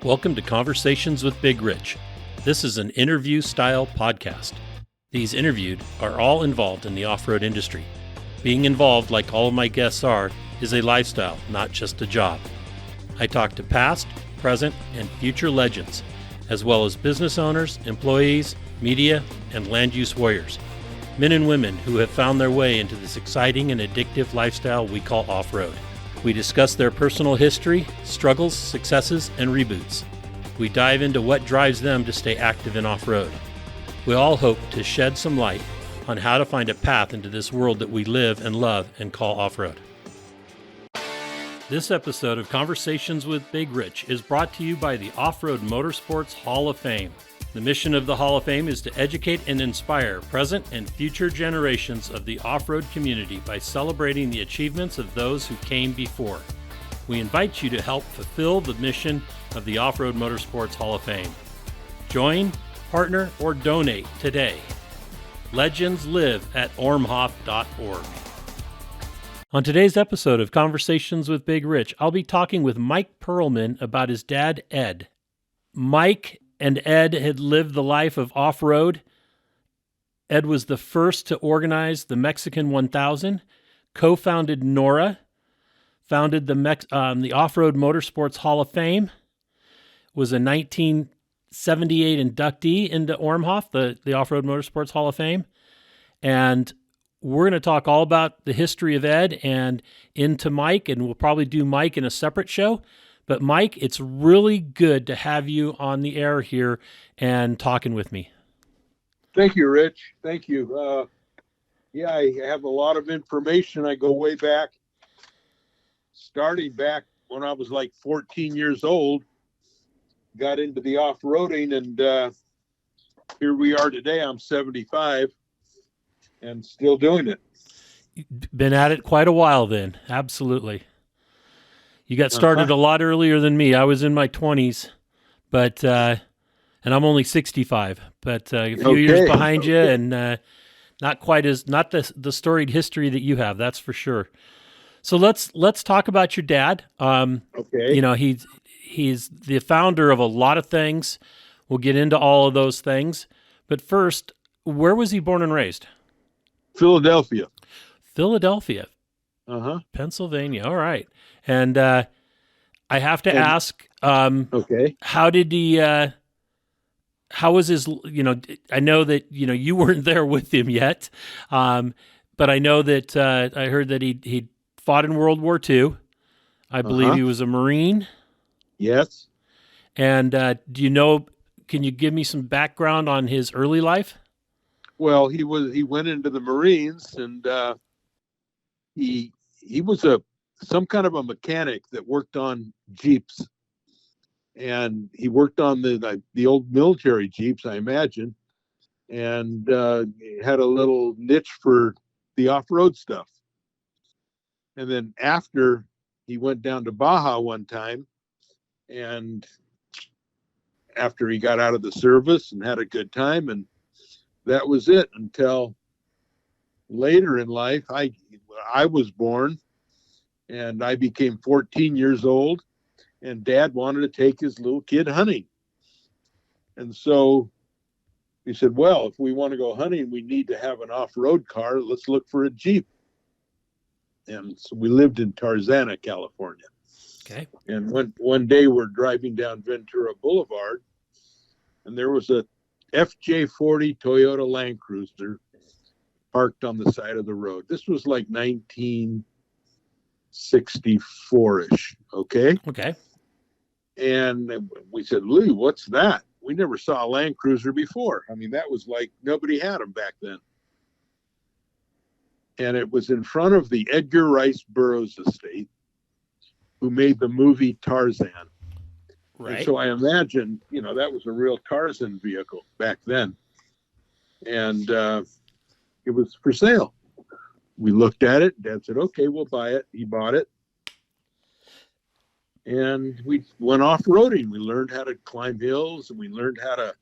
Welcome to Conversations with Big Rich. This is an interview-style podcast. These interviewed are all involved in the off-road industry. Being involved, like all of my guests are, is a lifestyle, not just a job. I talk to past, present, and future legends, as well as business owners, employees, media, and land use warriors. Men and women who have found their way into this exciting and addictive lifestyle we call off-road. We discuss their personal history, struggles, successes, and reboots. We dive into what drives them to stay active in off-road. We all hope to shed some light on how to find a path into this world that we live and love and call off-road. This episode of Conversations with Big Rich is brought to you by the Off-Road Motorsports Hall of Fame. The mission of the Hall of Fame is to educate and inspire present and future generations of the off-road community by celebrating the achievements of those who came before. We invite you to help fulfill the mission of the Off-Road Motorsports Hall of Fame. Join, partner, or donate today. Legends live at ORMHOF.org. On today's episode of Conversations with Big Rich, I'll be talking with Mike Pearlman about his dad, Ed. Mike and Ed had lived the life of off-road. Ed was the first to organize the Mexican 1000, co-founded NORRA, founded the Off-Road Motorsports Hall of Fame, was a 1978 inductee into ORMHOF, the Off-Road Motorsports Hall of Fame. And we're going to talk all about the history of Ed and into Mike, and we'll probably do Mike in a separate show. But Mike, it's really good to have you on the air here and talking with me. Thank you, Rich. Thank you. I have a lot of information. I go way back, starting back when I was like 14 years old, got into the off-roading, and here we are today. I'm 75 and still doing it. Been at it quite a while then. Absolutely. You got started a lot earlier than me. I was in my 20s, but and I'm only 65, but a few years behind you, and not the storied history that you have. That's for sure. So let's talk about your dad. Okay. You know, he's the founder of a lot of things. We'll get into all of those things, but first, where was he born and raised? Philadelphia. Pennsylvania. All right. And I have to ask, how did he, how was his, I know that, you weren't there with him yet, but I know that I heard that he fought in World War II. I believe he was a Marine. Yes. And can you give me some background on his early life? Well, he went into the Marines, and he was some kind of a mechanic that worked on Jeeps, and he worked on the old military Jeeps, I imagine, and had a little niche for the off-road stuff. And then after, he went down to Baja one time, and after he got out of the service and had a good time, and that was it until later in life. I was born, and I became 14 years old, and Dad wanted to take his little kid hunting. And so he said, well, if we want to go hunting, we need to have an off-road car. Let's look for a Jeep. And so we lived in Tarzan, California. Okay. And one day we're driving down Ventura Boulevard, and there was a FJ40 Toyota Land Cruiser parked on the side of the road. This was like 1964-ish, okay? Okay. And we said, Lou, what's that? We never saw a Land Cruiser before. I mean, that was like nobody had them back then. And it was in front of the Edgar Rice Burroughs estate, who made the movie Tarzan. Right. And so I imagine, that was a real Tarzan vehicle back then. And it was for sale. We looked at it. Dad said, okay, we'll buy it. He bought it. And we went off-roading. We learned how to climb hills, and we learned how to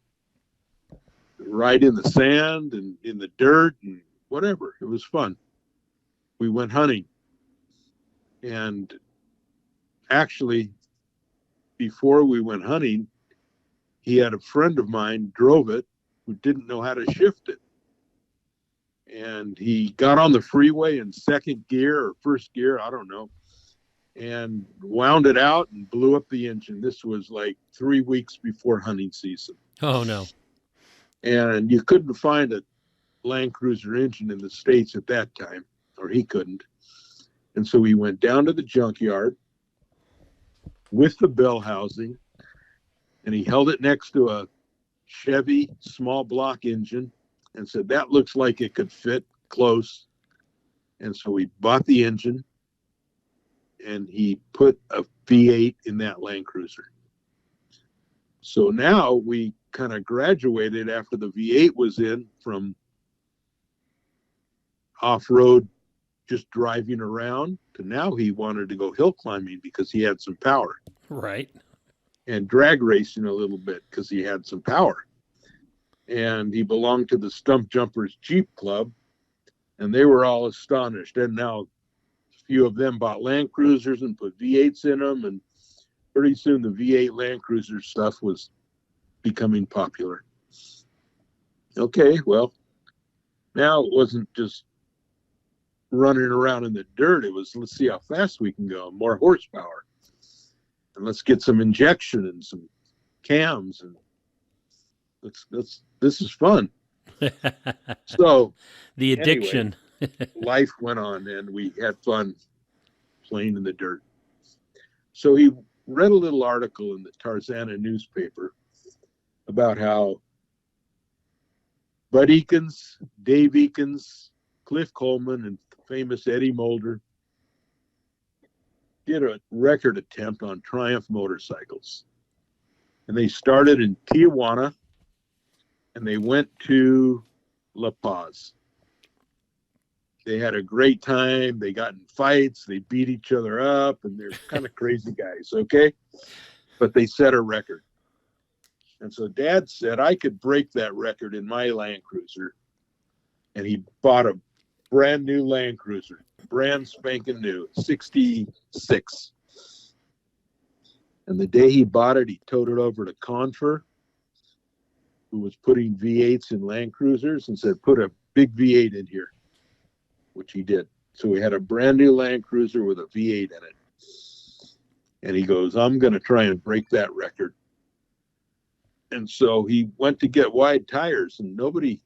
ride in the sand and in the dirt and whatever. It was fun. We went hunting. And actually, before we went hunting, he had a friend of mine drove it who didn't know how to shift it. And he got on the freeway in second gear or first gear, I don't know, and wound it out and blew up the engine. This was like 3 weeks before hunting season. Oh, no. And you couldn't find a Land Cruiser engine in the States at that time, or he couldn't. And so he went down to the junkyard with the bell housing, and he held it next to a Chevy small block engine and said, that looks like it could fit close. And so we bought the engine, and he put a V8 in that Land Cruiser. So now we kind of graduated after the V8 was in from off-road, just driving around, to now he wanted to go hill climbing because he had some power. Right. And drag racing a little bit because he had some power. And he belonged to the Stump Jumpers Jeep Club, and they were all astonished. And now a few of them bought Land Cruisers and put V8s in them, and pretty soon the V8 Land Cruiser stuff was becoming popular. Okay, well, now it wasn't just running around in the dirt. It was, let's see how fast we can go, more horsepower. And let's get some injection and some cams, and this is fun. So the addiction. Anyway, life went on, and we had fun playing in the dirt. So he read a little article in the Tarzan newspaper about how Bud Eakins, Dave Eakins, Cliff Coleman, and famous Eddie Mulder did a record attempt on Triumph motorcycles. And they started in Tijuana, and they went to La Paz. They had a great time. They got in fights. They beat each other up, and they're kind of crazy guys, okay? But they set a record. And so Dad said, I could break that record in my Land Cruiser. And he bought a brand new Land Cruiser, brand spanking new, 66. And the day he bought it, he towed it over to Confer, who was putting V8s in Land Cruisers, and said, put a big V8 in here, which he did. So we had a brand new Land Cruiser with a V8 in it. And he goes, I'm going to try and break that record. And so he went to get wide tires, and nobody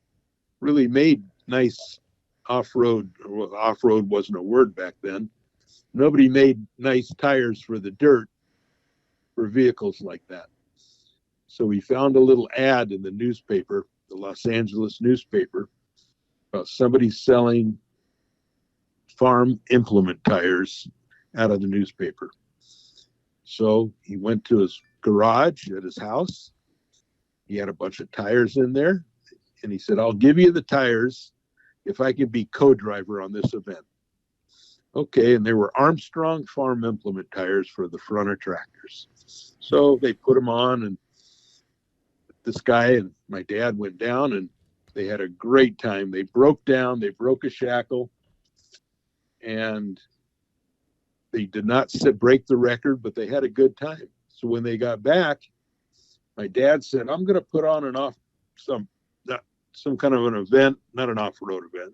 really made nice off-road. Well, off-road wasn't a word back then. Nobody made nice tires for the dirt for vehicles like that. So we found a little ad in the newspaper, the Los Angeles newspaper, about somebody selling farm implement tires out of the newspaper. So he went to his garage at his house. He had a bunch of tires in there, and he said, I'll give you the tires if I can be co-driver on this event. Okay, and there were Armstrong farm implement tires for the front of tractors. So they put them on, and this guy and my dad went down, and they had a great time. They broke down, they broke a shackle, and they did not break the record, but they had a good time. So when they got back, my dad said, I'm going to put on some kind of an event, not an off-road event,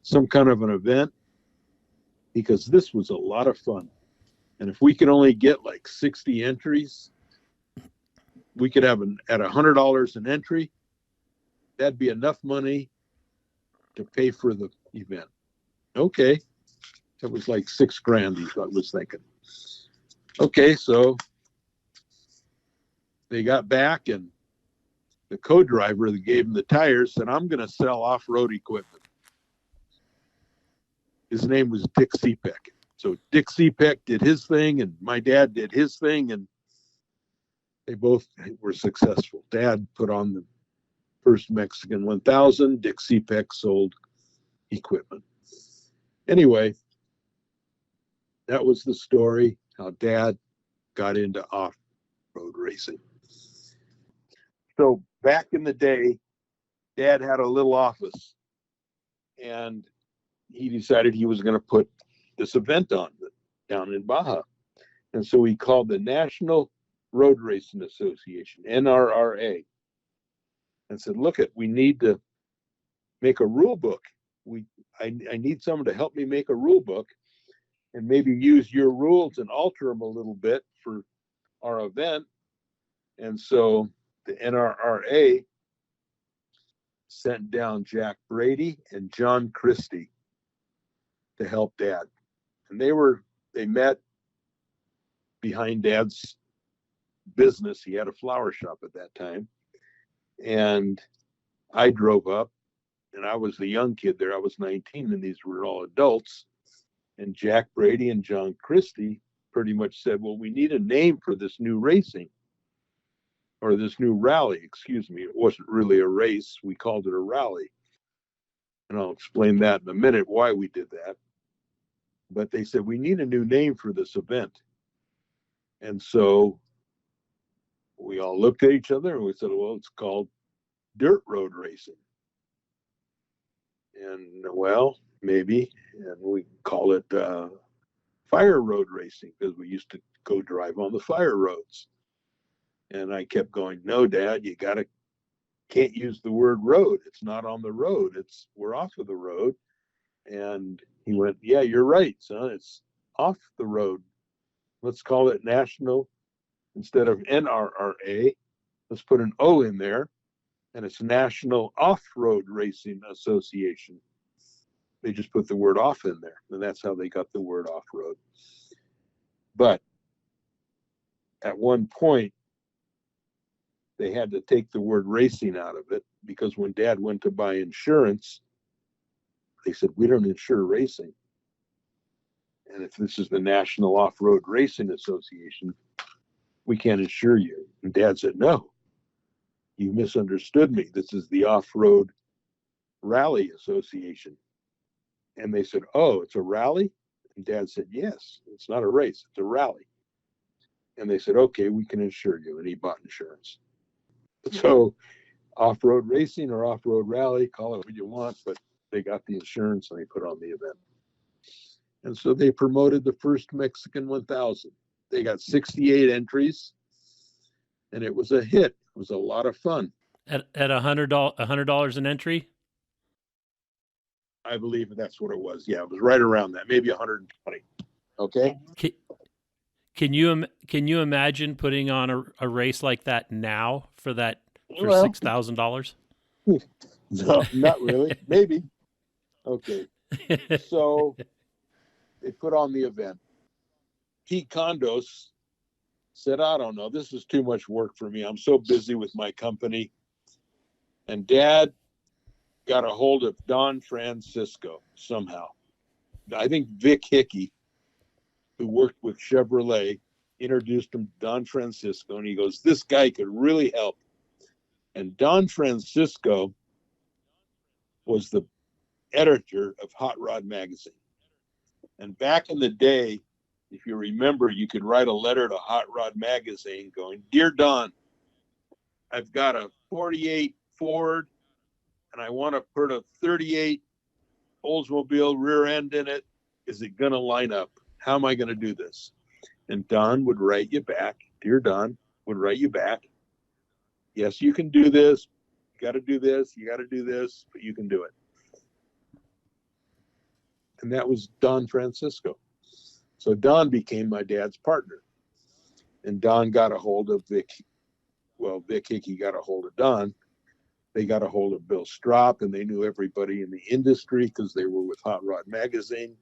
some kind of an event, because this was a lot of fun. And if we could only get like 60 entries, we could have at $100 an entry, that'd be enough money to pay for the event. Okay. That was like $6,000, he was thinking. Okay, so they got back, and the co-driver that gave him the tires said, I'm going to sell off-road equipment. His name was Dick Sepek. So Dick Sepek did his thing, and my dad did his thing, and they both were successful. Dad put on the first Mexican 1000. Dick Sepek sold equipment. Anyway, that was the story, how Dad got into off-road racing. So back in the day, Dad had a little office, and he decided he was going to put this event on down in Baja. And so we called the National Road Racing Association, NRRA, and said, look, we need to make a rule book. I need someone to help me make a rule book and maybe use your rules and alter them a little bit for our event. And so the NRRA sent down Jack Brady and John Christie to help Dad. And they met behind Dad's business. He had a flower shop at that time. And I drove up, and I was the young kid there. I was 19, and these were all adults. And Jack Brady and John Christie pretty much said, well, we need a name for this new racing, or this new rally, excuse me. It wasn't really a race. We called it a rally. And I'll explain that in a minute, why we did that. But they said, we need a new name for this event. And so we all looked at each other and we said, well, it's called dirt road racing. And well, maybe, and we call it fire road racing, because we used to go drive on the fire roads. And I kept going, no, Dad, can't use the word road. It's not on the road. We're off of the road. And he went, yeah, you're right, son. It's off the road. Let's call it National, instead of NRRA, let's put an O in there, and it's National Off-Road Racing Association. They just put the word off in there, and that's how they got the word off-road. But at one point, they had to take the word racing out of it, because when Dad went to buy insurance, they said, we don't insure racing. And if this is the National Off-Road Racing Association, we can't insure you. And Dad said, no, you misunderstood me. This is the Off-Road Rally Association. And they said, oh, it's a rally? And Dad said, yes, it's not a race, it's a rally. And they said, okay, we can insure you. And he bought insurance. So off-road racing or off-road rally, call it what you want, but they got the insurance and they put on the event. And so they promoted the first Mexican 1000. They got 68 entries, and it was a hit. It was a lot of fun. At $100 an entry? I believe that's what it was. Yeah, it was right around that, maybe 120. Okay. Can you imagine putting on a race like that now for $6,000? No, not really. Maybe. Okay. So they put on the event. Pete Condos said, I don't know, this is too much work for me. I'm so busy with my company. And Dad got a hold of Don Francisco somehow. I think Vic Hickey, who worked with Chevrolet, introduced him to Don Francisco, and he goes, this guy could really help. And Don Francisco was the editor of Hot Rod Magazine. And back in the day, if you remember, you could write a letter to Hot Rod Magazine going, Dear Don, I've got a 48 Ford, and I want to put a 38 Oldsmobile rear end in it. Is it going to line up? How am I going to do this? And Don would write you back. Dear Don would write you back. Yes, you can do this. You got to do this. You got to do this, but you can do it. And that was Don Francisco. So Don became my dad's partner. And Don got a hold of Vic. Well, Vic Hickey got a hold of Don. They got a hold of Bill Strop, and they knew everybody in the industry because they were with Hot Rod Magazine.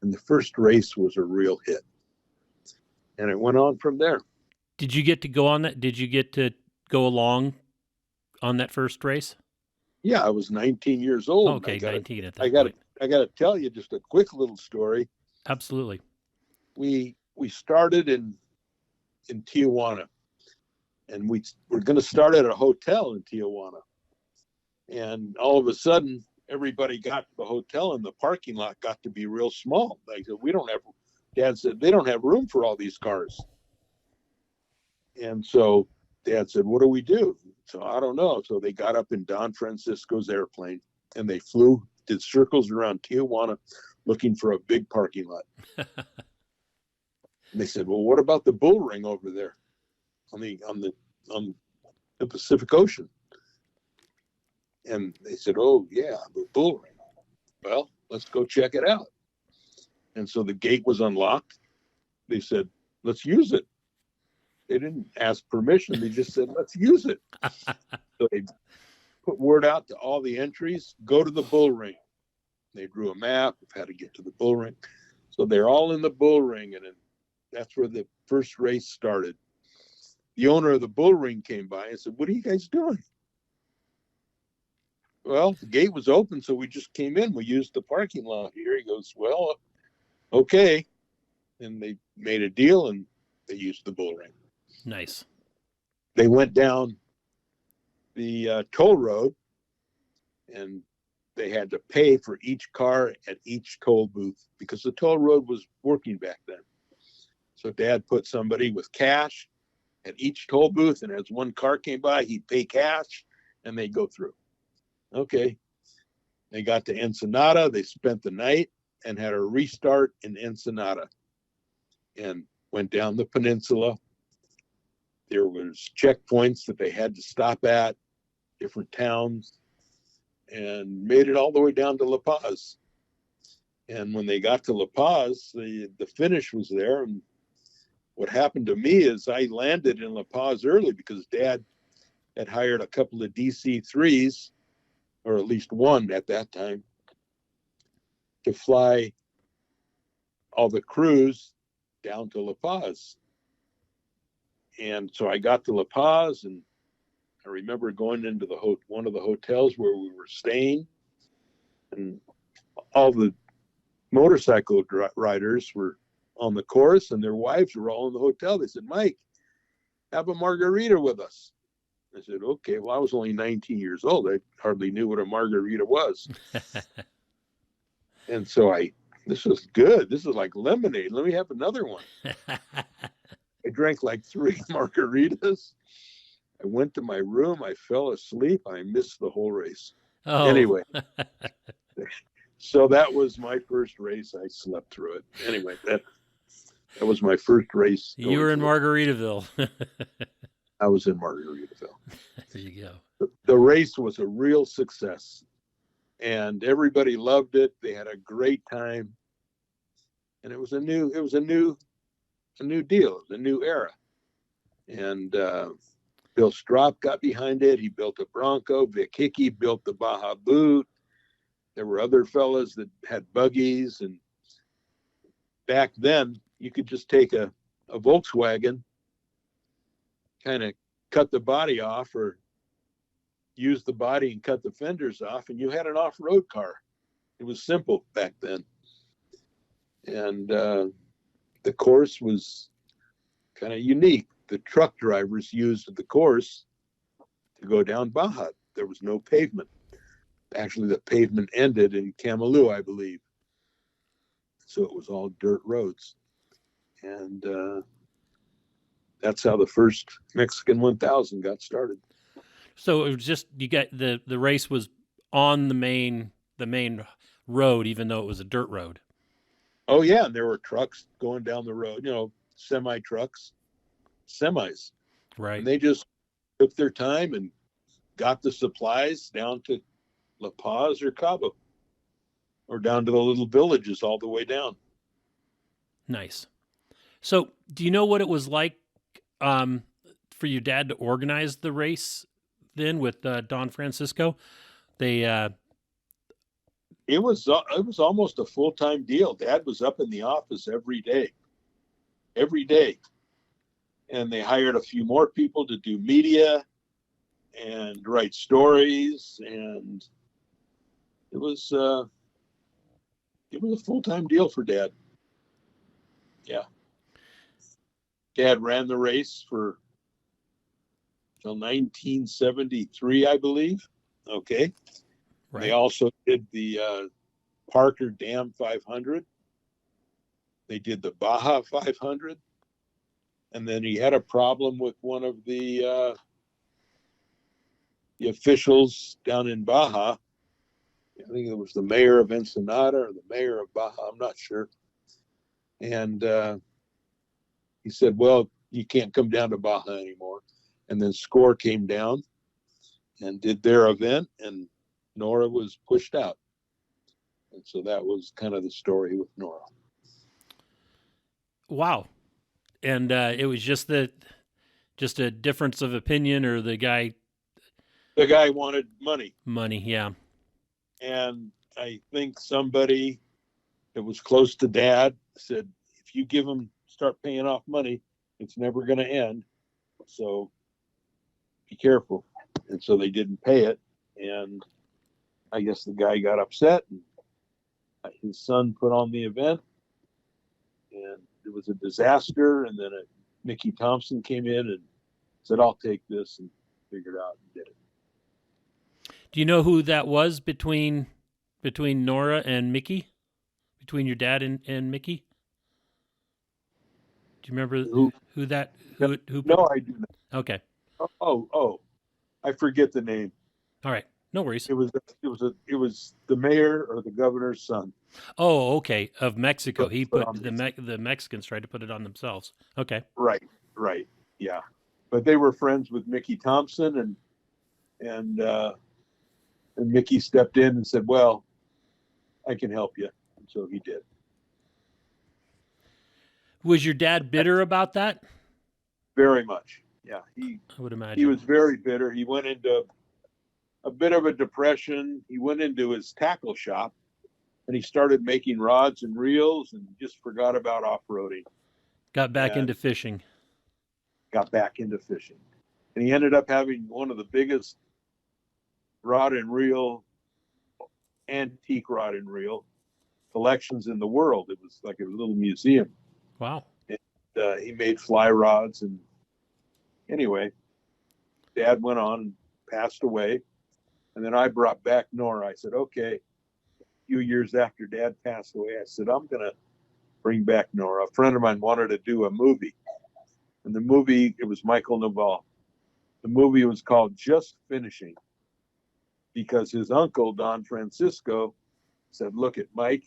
And the first race was a real hit. And it went on from there. Did you get to go on that? Did you get to go along on that first race? Yeah, I was 19 years old. Okay, 19 at that point. I got to tell you just a quick little story. Absolutely. We started in Tijuana, and we're going to start at a hotel in Tijuana. And all of a sudden, everybody got to the hotel, and the parking lot got to be real small. Like, Dad said, they don't have room for all these cars. And so Dad said, what do we do? So I don't know. So they got up in Don Francisco's airplane, and they did circles around Tijuana looking for a big parking lot. And they said, well, what about the bull ring over there on the Pacific Ocean? And they said, oh yeah, the bull ring. Well, let's go check it out. And so the gate was unlocked. They said, let's use it. They didn't ask permission. They just said, let's use it. So they put word out to all the entries, go to the bull ring. They drew a map of how to get to the bull ring. So they're all in the bull ring, and that's where the first race started. The owner of the bull ring came by and said, what are you guys doing? Well, the gate was open, so we just came in. We used the parking lot here. He goes, well, okay. And they made a deal, and they used the bull ring. Nice. They went down the toll road, and they had to pay for each car at each toll booth because the toll road was working back then. So Dad put somebody with cash at each toll booth, and as one car came by, he'd pay cash, and they'd go through. Okay. They got to Ensenada. They spent the night and had a restart in Ensenada and went down the peninsula. There was checkpoints that they had to stop at, different towns, and made it all the way down to La Paz. And when they got to La Paz, the finish was there. And what happened to me is I landed in La Paz early because Dad had hired a couple of DC-3s, or at least one at that time, to fly all the crews down to La Paz. And so I got to La Paz, and I remember going into one of the hotels where we were staying, and all the motorcycle riders were on the course, and their wives were all in the hotel. They said, Mike, have a margarita with us. I said, okay. Well, I was only 19 years old. I hardly knew what a margarita was. And so this is good. This is like lemonade. Let me have another one. I drank like 3 margaritas. I went to my room. I fell asleep. I missed the whole race. Oh. Anyway, so that was my first race. I slept through it. Anyway, that was my first race. You were in Margaritaville. I was in Margaritaville. There you go. The race was a real success, and everybody loved it. They had a great time, and it was a new deal. It was a new era. And Bill Stropp got behind it. He built a Bronco. Vic Hickey built the Baja Boot. There were other fellas that had buggies, and back then you could just take a Volkswagen, kind of cut the body off or use the body and cut the fenders off, and you had an off-road car. It was simple back then. And the course was kind of unique. The truck drivers used the course to go down Baja. There was no pavement. Actually, the pavement ended in Camalú, I believe. So it was all dirt roads. And that's how the first Mexican 1000 got started. So it was just, you got the race was on the main road, even though it was a dirt road. Oh yeah, and there were trucks going down the road, semis. Right. And they just took their time and got the supplies down to La Paz or Cabo, or down to the little villages all the way down. Nice. So do you know what it was like for your dad to organize the race then with Don Francisco? It was almost a full-time deal. Dad was up in the office every day. And they hired a few more people to do media and write stories. And it was a full-time deal for Dad. Yeah. Dad ran the race until 1973, I believe. Okay. Right. They also did the Parker Dam 500. They did the Baja 500. And then he had a problem with one of the officials down in Baja. I think it was the mayor of Ensenada or the mayor of Baja. I'm not sure. And he said, well, you can't come down to Baja anymore. And then SCORE came down and did their event, and NORRA was pushed out. And so that was kind of the story with NORRA. Wow. And it was just a difference of opinion, or the guy wanted money. Money, yeah. And I think somebody that was close to Dad said, if you start paying off money, it's never going to end. So be careful. And so they didn't pay it. And I guess the guy got upset, and his son put on the event, and it was a disaster. And then Mickey Thompson came in and said, I'll take this, and figured out and did it. Do you know who that was between NORRA and Mickey? Between your dad and Mickey? Do you remember who No, I do not. Okay. Oh, I forget the name. All right. No worries. It was the mayor or the governor's son. Oh, okay. Of Mexico. He put the Mexicans tried to put it on themselves. Okay. Right. Yeah. But they were friends with Mickey Thompson, and Mickey stepped in and said, well, I can help you. And so he did. Was your dad bitter about that? Very much. Yeah. I would imagine. He was very bitter. He went into a bit of a depression. He went into his tackle shop, and he started making rods and reels, and just forgot about off-roading. Got back into fishing. And he ended up having one of the biggest antique rod and reel collections in the world. It was like a little museum. Wow. And he made fly rods. And anyway, Dad went on and passed away. And then I brought back NORRA. I said, okay, a few years after Dad passed away, I said, I'm going to bring back NORRA. A friend of mine wanted to do a movie. And the movie, it was Michael Naval. The movie was called Just Finishing, because his uncle, Don Francisco, said, look at Mike,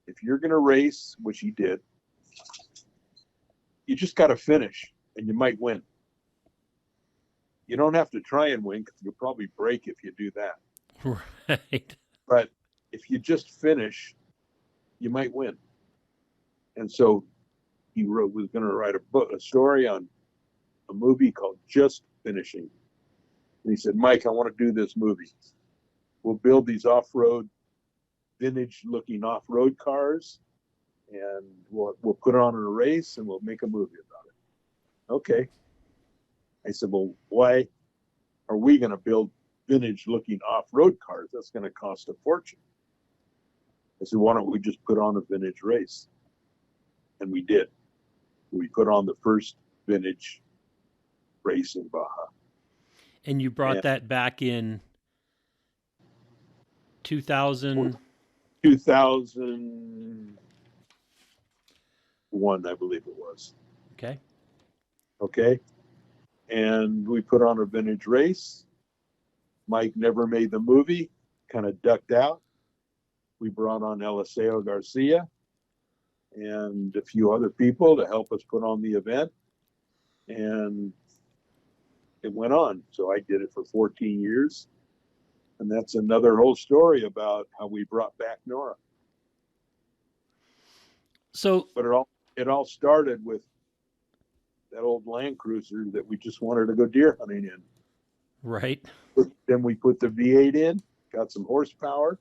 if you're going to race, which he did, you just got to finish, and you might win. You don't have to try and win, because you'll probably break if you do that. Right. But if you just finish, you might win. And so he was going to write a story on a movie called Just Finishing. And he said, Mike, I want to do this movie. We'll build these vintage-looking off-road cars, and we'll put it on in a race, and we'll make a movie about it. Okay. I said, well, why are we going to build vintage-looking off-road cars? That's going to cost a fortune. I said, why don't we just put on a vintage race? And we did. We put on the first vintage race in Baja. And you brought that back in 2000? 2001, I believe it was. Okay. And we put on a vintage race. Mike never made the movie, kind of ducked out. We brought on Eliseo Garcia and a few other people to help us put on the event. And it went on. So I did it for 14 years. And that's another whole story about how we brought back NORRA. So, but it all started with that old Land Cruiser that we just wanted to go deer hunting in. Right. Then we put the V8 in, got some horsepower,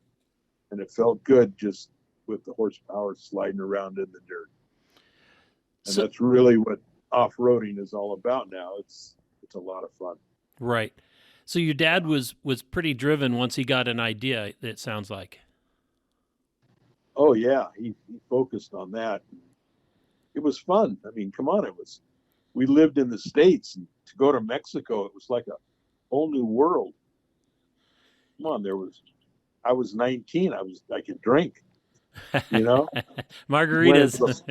and it felt good just with the horsepower sliding around in the dirt. And that's really what off-roading is all about now. It's a lot of fun. Right. So your dad was pretty driven once he got an idea, it sounds like. Oh, yeah. He focused on that. It was fun. I mean, come on. We lived in the States, and to go to Mexico, it was like a whole new world. Come on, I was 19. I could drink, Margaritas.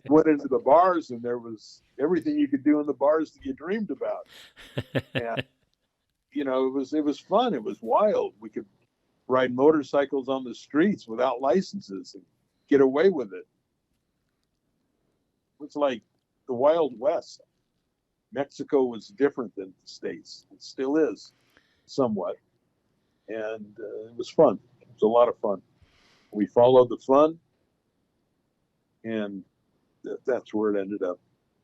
Went into the bars, and there was everything you could do in the bars that you dreamed about. And, it was fun. It was wild. We could ride motorcycles on the streets without licenses and get away with it. It's like the Wild West. Mexico was different than the States. It still is, somewhat. And it was fun. It was a lot of fun. We followed the fun, and that's where it ended up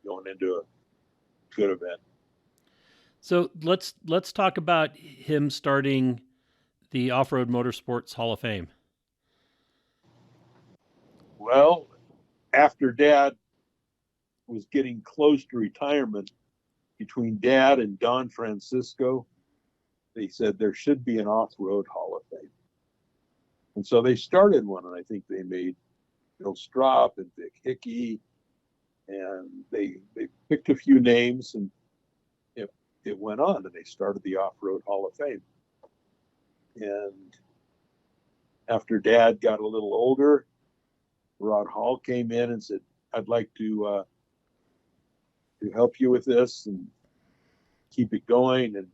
going into a good event. So let's talk about him starting the Off-Road Motorsports Hall of Fame. Well, after Dad was getting close to retirement, between Dad and Don Francisco, they said there should be an off-road Hall of Fame. And so they started one, and I think they made Bill Strop and Vic Hickey, and they picked a few names, and it went on, and they started the Off-Road Hall of Fame. And after Dad got a little older, Rod Hall came in and said, I'd like to help you with this and keep it going. And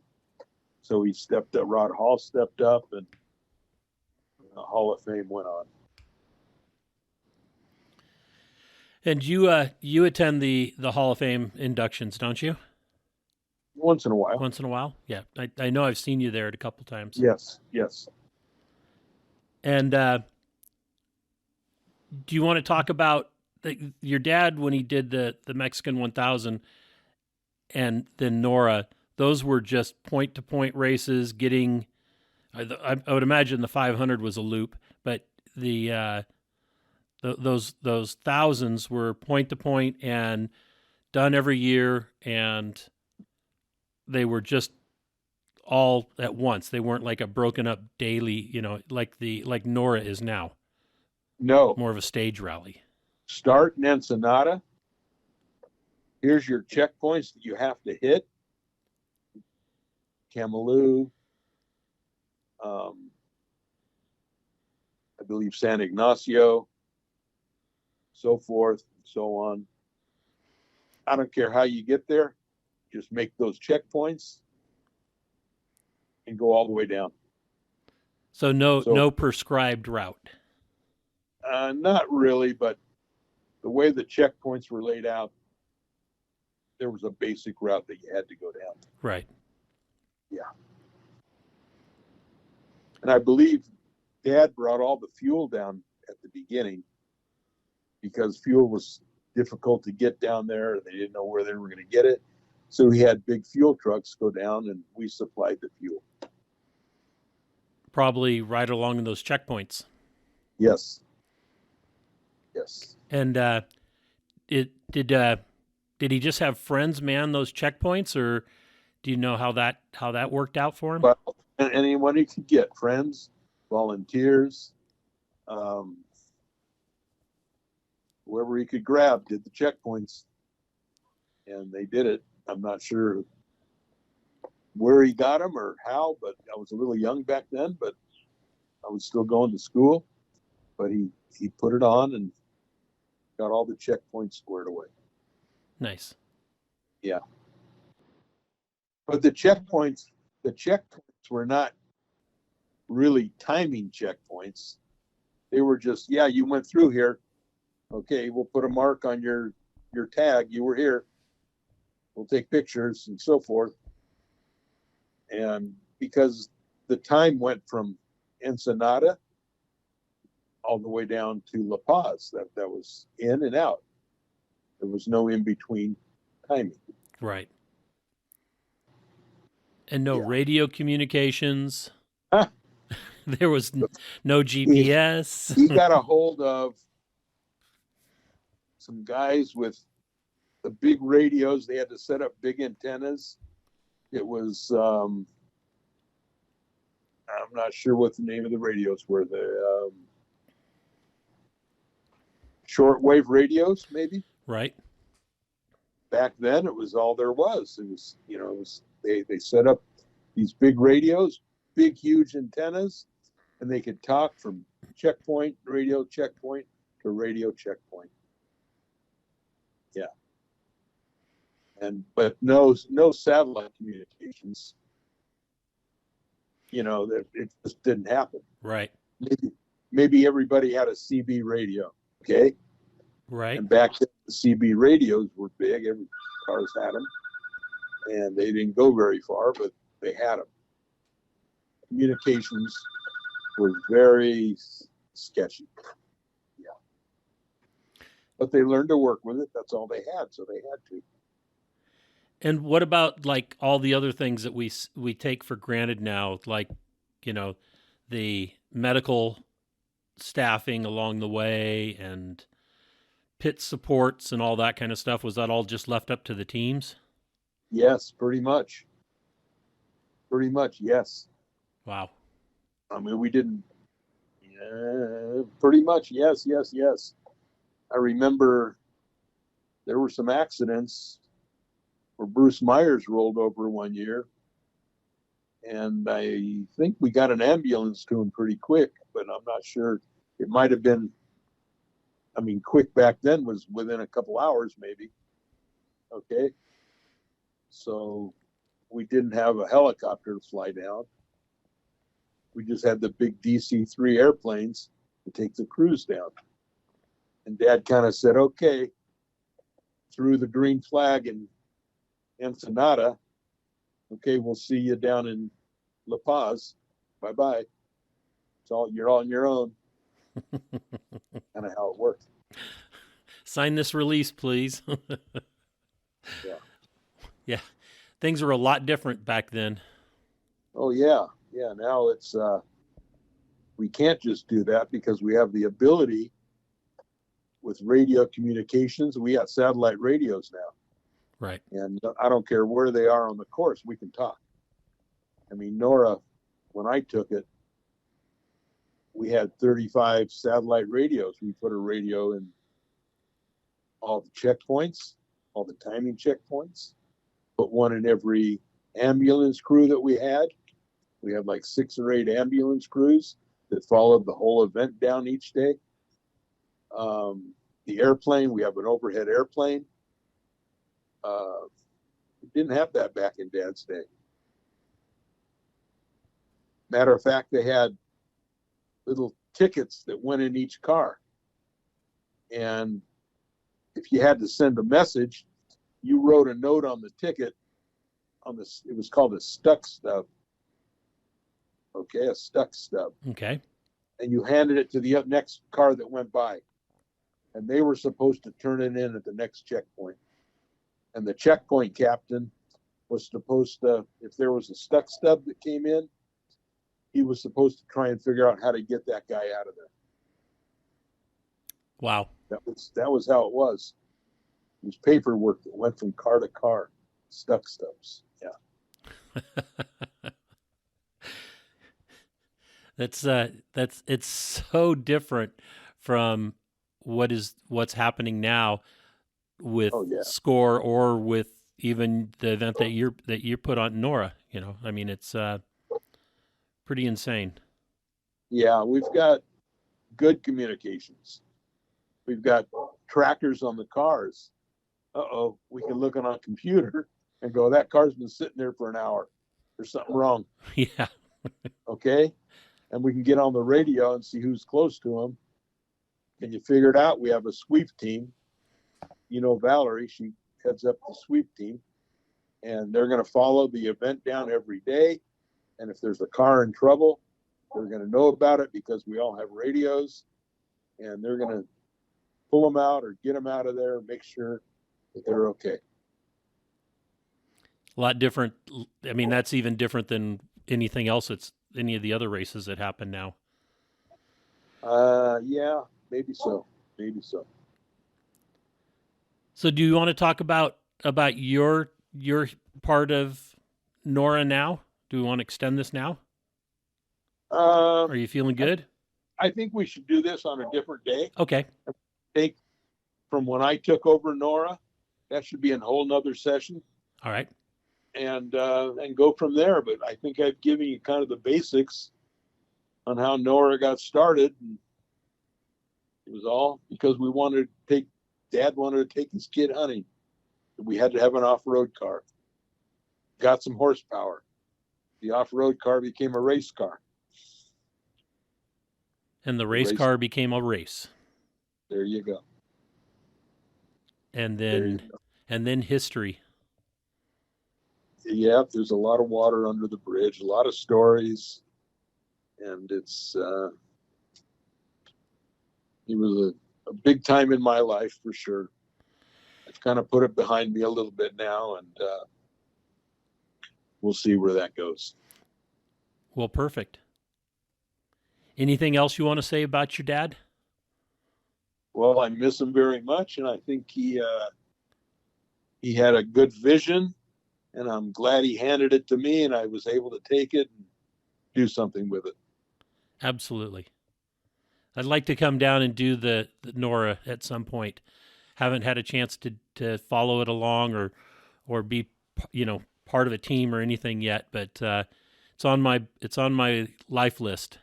so he stepped up, Rod Hall stepped up, and the Hall of Fame went on. And you attend the Hall of Fame inductions, don't you? Once in a while. Once in a while? Yeah. I know I've seen you there a couple times. Yes. And do you want to talk about your dad when he did the Mexican 1000 and then NORRA? Those were just point-to-point races. Getting, I would imagine the 500 was a loop, but those thousands were point-to-point and done every year, and they were just all at once. They weren't like a broken up daily, like NORRA is now. No. More of a stage rally. Start in Ensenada. Here's your checkpoints that you have to hit. Camalú, I believe San Ignacio, so forth, and so on. I don't care how you get there. Just make those checkpoints and go all the way down. So no prescribed route. Not really, but the way the checkpoints were laid out, there was a basic route that you had to go down. Right. Yeah. And I believe Dad brought all the fuel down at the beginning because fuel was difficult to get down there. They didn't know where they were going to get it. So he had big fuel trucks go down, and we supplied the fuel. Probably right along those checkpoints. Yes. And did he just have friends man those checkpoints, or do you know how that worked out for him? Well, anyone he could get, friends, volunteers, whoever he could grab did the checkpoints, and they did it. I'm not sure where he got them or how, but I was a little young back then, but I was still going to school. But he put it on and got all the checkpoints squared away. Nice. Yeah. But the checkpoints were not really timing checkpoints. They were just, you went through here. Okay, we'll put a mark on your tag. You were here. We'll take pictures and so forth. And because the time went from Ensenada all the way down to La Paz, that was in and out. There was no in between timing. Right. And no radio communications. There was no GPS. He got a hold of some guys with the big radios. They had to set up big antennas. It was, I'm not sure what the name of the radios were. The shortwave radios, maybe. Right. Back then, it was all there was. It was, they set up these big radios, big, huge antennas, and they could talk from radio checkpoint to radio checkpoint. Yeah. But no satellite communications. It just didn't happen. Right. Maybe everybody had a CB radio. Okay. Right. And back then, the CB radios were big. Every cars had them, and they didn't go very far, but they had them. Communications were very sketchy. Yeah, but they learned to work with it. That's all they had, so they had to. And what about like all the other things that we take for granted now, like, you know, the medical staffing along the way and pit supports and all that kind of stuff? Was that all just left up to the teams? Yes, pretty much. Pretty much, yes. Wow. I mean, we didn't. Pretty much, yes, yes, yes. I remember there were some accidents where Bruce Myers rolled over one year, and I think we got an ambulance to him pretty quick, but I'm not sure. It might have been, I mean, quick back then was within a couple hours, maybe. Okay. So we didn't have a helicopter to fly down. We just had the big DC-3 airplanes to take the crews down. And Dad kind of said, okay, threw the green flag in Ensenada. Okay, we'll see you down in La Paz. Bye-bye. You're on your own. Kind of how it worked. Sign this release, please. Yeah. Yeah. Things were a lot different back then. Oh, yeah. Yeah, now it's, we can't just do that because we have the ability with radio communications. We got satellite radios now. Right. And I don't care where they are on the course, we can talk. I mean, NORRA, when I took it, we had 35 satellite radios. We put a radio in all the checkpoints, all the timing checkpoints, put one in every ambulance crew that we had. We had like 6 or 8 ambulance crews that followed the whole event down each day. The airplane, we have an overhead airplane. We didn't have that back in Dad's day. Matter of fact, they had little tickets that went in each car. And if you had to send a message, you wrote a note on the ticket on this, it was called a stuck stub. Okay, a stuck stub. Okay. And you handed it to the next car that went by. And they were supposed to turn it in at the next checkpoint. And the checkpoint captain was supposed to, if there was a stuck stub that came in, he was supposed to try and figure out how to get that guy out of there. Wow. That was how it was. It was paperwork that went from car to car, stuck stubs. Yeah. It's so different from what's happening now with SCORE or with even the event that you put on NORRA. You know, I mean, it's pretty insane. Yeah, we've got good communications. We've got trackers on the cars. We can look on a computer and go, that car's been sitting there for an hour. There's something wrong. Yeah. Okay. And we can get on the radio and see who's close to them. Can you figure it out? We have a sweep team. You know, Valerie, she heads up the sweep team, and they're going to follow the event down every day. And if there's a car in trouble, they're going to know about it because we all have radios, and they're going to pull them out or get them out of there and make sure that they're okay. A lot different. I mean, that's even different than anything else. It's any of the other races that happen now. Yeah, maybe so. Maybe so. So do you want to talk about your part of NORRA now? Do we want to extend this now? Are you feeling good? I think we should do this on a different day. Okay. Take from when I took over NORRA, that should be a whole nother session. All right. And go from there. But I think I've given you kind of the basics on how NORRA got started. And it was all because Dad wanted to take his kid hunting. We had to have an off-road car. Got some horsepower. The off-road car became a race car. And the race car became a race. There you go. and There you then history. Yeah, there's a lot of water under the bridge, a lot of stories, and he was a big time in my life for sure. I've kind of put it behind me a little bit now, and we'll see where that goes. Well, perfect. Anything else you want to say about your dad? Well, I miss him very much, and I think he had a good vision, and I'm glad he handed it to me, and I was able to take it and do something with it. Absolutely. I'd like to come down and do the NORRA at some point. Haven't had a chance to follow it along or be part of a team or anything yet, but it's on my life list.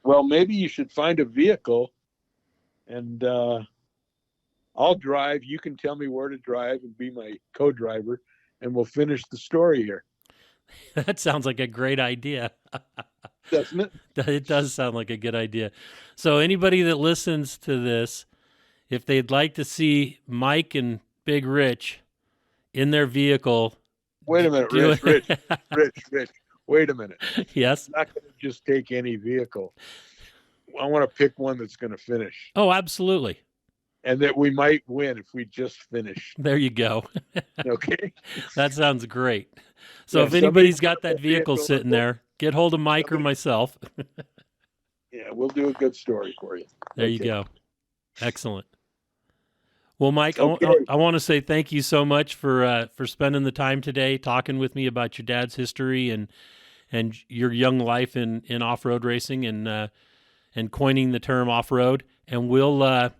Well, maybe you should find a vehicle, and I'll drive. You can tell me where to drive and be my co-driver, and we'll finish the story here. That sounds like a great idea. Doesn't it? It does sound like a good idea. So anybody that listens to this, if they'd like to see Mike and Big Rich in their vehicle. Wait a minute, Rich. Wait a minute. Yes. I'm not going to just take any vehicle. I want to pick one that's going to finish. Oh, absolutely. And that we might win if we just finish. There you go. Okay. That sounds great. So if anybody's got that vehicle sitting there, get hold of Mike or myself. Yeah, we'll do a good story for you. There you go. Excellent. Well, Mike, Okay. I want to say thank you so much for spending the time today talking with me about your dad's history and your young life in off-road racing and coining the term off-road. And we'll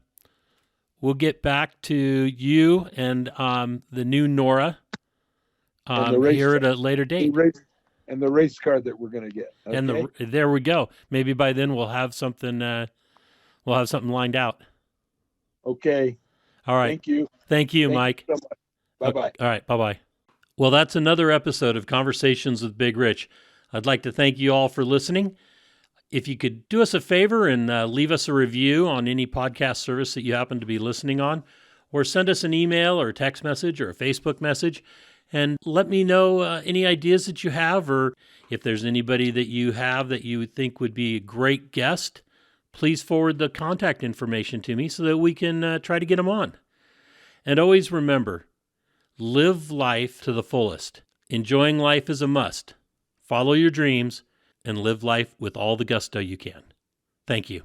get back to you and the new NORRA here at a later date. And the race car that we're going to get. Okay? And there we go. Maybe by then we'll have something lined out. Okay. All right. Thank you, Mike. You so much. Bye-bye. All right. Bye-bye. Well, that's another episode of Conversations with Big Rich. I'd like to thank you all for listening. If you could do us a favor and leave us a review on any podcast service that you happen to be listening on, or send us an email or a text message or a Facebook message, and let me know any ideas that you have, or if there's anybody that you have that you think would be a great guest, please forward the contact information to me so that we can try to get them on. And always remember, live life to the fullest. Enjoying life is a must. Follow your dreams and live life with all the gusto you can. Thank you.